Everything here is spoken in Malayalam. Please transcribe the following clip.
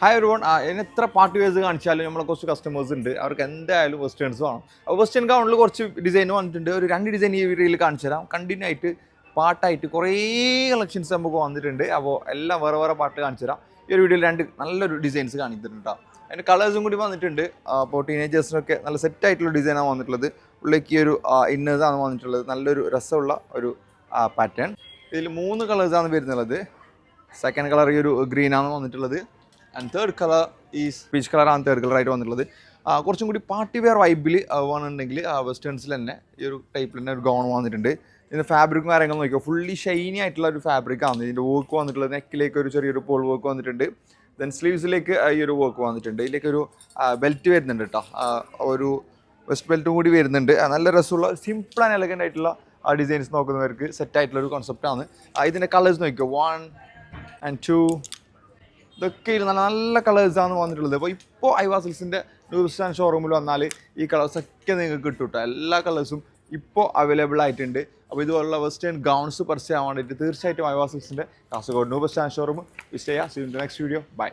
ഹായ് ഒരു വൺ അതിന് എത്ര പാർട്ടി വേഴ്സ് കാണിച്ചാലും നമ്മളെ കുറച്ച് കസ്റ്റമേഴ്സ് ഉണ്ട് അവർക്ക് എന്തായാലും വെസ്റ്റേൺസ് വേണം. അപ്പോൾ വെസ്റ്റേൺ ഗൗണിൽ കുറച്ച് ഡിസൈൻ വന്നിട്ടുണ്ട്. ഒരു 2 ഡിസൈൻ ഈ വീഡിയോയിൽ കാണിച്ചു തരാം. കണ്ടിന്യൂ ആയിട്ട് പാട്ടായിട്ട് കുറേ കളക്ഷൻസ് നമുക്ക് വന്നിട്ടുണ്ട്. അപ്പോൾ എല്ലാം വേറെ വേറെ പാട്ട് കാണിച്ചു തരാം. ഈ ഒരു വീഡിയോയിൽ 2 നല്ലൊരു ഡിസൈൻസ് കാണിച്ചിട്ടുണ്ട്. അതിൻ്റെ കളേഴ്സും കൂടി വന്നിട്ടുണ്ട്. അപ്പോൾ ടീനേജേഴ്സിനൊക്കെ നല്ല സെറ്റായിട്ടുള്ള ഡിസൈനാണ് വന്നിട്ടുള്ളത്. ഉള്ളിലേക്ക് ഈ ഒരു ഇന്നേഴ്സാണ് വന്നിട്ടുള്ളത്. നല്ലൊരു രസമുള്ള ഒരു പാറ്റേൺ. ഇതിൽ 3 കളേഴ്സാണ് വരുന്നുള്ളത്. സെക്കൻഡ് കളർ ഈ ഒരു ഗ്രീനാണ് വന്നിട്ടുള്ളത്. And third colour is peach കളറാണ് തേർഡ് കളറായിട്ട് വന്നിട്ടുള്ളത്. കുറച്ചും കൂടി പാർട്ടി വെയർ വൈബിൽ വേണമെന്നുണ്ടെങ്കിൽ വെസ്റ്റേൺസിൽ തന്നെ ഈ ഒരു ടൈപ്പിൽ തന്നെ ഒരു ഗൗൺ വന്നിട്ടുണ്ട്. ഇതിൻ്റെ ഫാബ്രിക്കും കാര്യങ്ങളും നോക്കിയോ, ഫുള്ളി ഷൈനി ആയിട്ടുള്ള ഒരു ഫാബ്രിക്കാണ്. ഇതിൻ്റെ വർക്ക് വന്നിട്ടുള്ളത്. നെക്കിലേക്ക് ഒരു ചെറിയൊരു പോൾ വർക്ക് വന്നിട്ടുണ്ട്. ദെൻ സ്ലീവ്സിലേക്ക് ഈ ഒരു വർക്ക് വന്നിട്ടുണ്ട്. ഇതിലേക്ക് ഒരു ബെൽറ്റ് വരുന്നുണ്ട് കേട്ടോ. ഒരു വെസ്റ്റ് ബെൽറ്റും കൂടി വരുന്നുണ്ട്. നല്ല രസമുള്ള സിമ്പിൾ ആൻഡ് എലഗൻ്റ് ആയിട്ടുള്ള ഡിസൈൻസ് നോക്കുന്നവർക്ക് സെറ്റായിട്ടുള്ള ഒരു കോൺസെപ്റ്റാണ്. ഇതിൻ്റെ കളേഴ്സ് നോക്കിയോ, 1 and 2 ഇതൊക്കെ നല്ല നല്ല കളേഴ്സാണ് വന്നിട്ടുള്ളത്. അപ്പോൾ ഇപ്പോൾ ഐവാ സിൽക്സിൻ്റെ ന്യൂ സ്റ്റാൻഡ് ഷോറൂമിൽ വന്നാൽ ഈ കളേഴ്സൊക്കെ നിങ്ങൾക്ക് കിട്ടും കേട്ടോ. എല്ലാ കളേഴ്സും ഇപ്പോൾ അവൈലബിൾ ആയിട്ടുണ്ട്. അപ്പോൾ ഇതുപോലുള്ള വെസ്റ്റേൺ ഗൗൺസ് പർച്ചേസ് ചെയ്യാൻ വേണ്ടിയിട്ട് തീർച്ചയായിട്ടും ഐവാ സിൽക്സിൻ്റെ Kasaragod new stand showroom visit ചെയ്യുക. See you in the next video. By.